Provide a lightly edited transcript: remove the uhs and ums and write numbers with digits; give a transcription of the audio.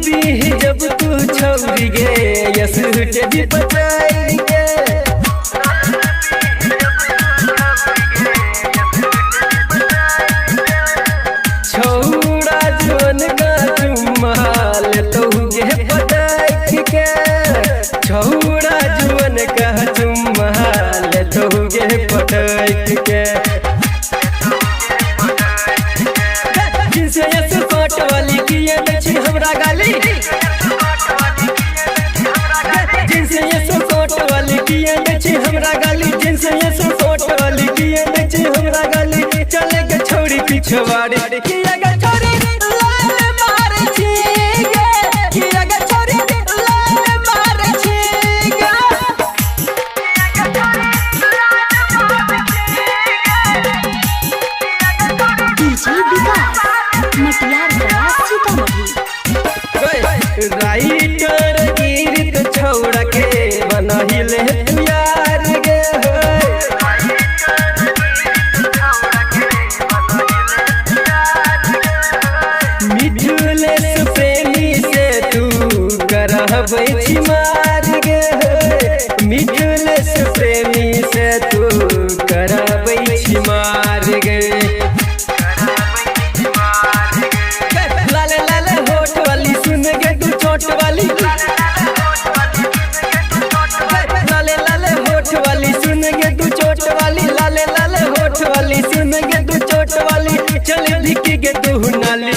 पी जब तू छौरी गे यसुटे भी पचाई गे छौड़ा जोन का चुम्मा लेतौ गे पटाई के छौड़ा जोन का चुम्मा लेतौ गे पटाई के वाली किए छी हमरा गाली जिनसे ये सपोर्ट वाली किए छी हमरा गाली जिनसे ये सपोर्ट वाली किए छी हमरा गाली चले के छोड़ी पिछवाड़ी किया गे छोरी लाल मारे छी गे किया गे छोरी लाल मारे छी गे डीजे विकास मटियार गया सीतामढ़ी। राइटर गिरित छौड़ा के बनहिले यार गे मिठुलेश प्रेमी से तू करहबै छी मार गे मिठुलेश प्रेमी से तू करहबै छी मार गे छोट वाली लाले लाले होठ वाली सुन गे तू चोट वाली लाले लाले होठ वाली सुन गे तू चोट वाली चल दिख गे तू नाली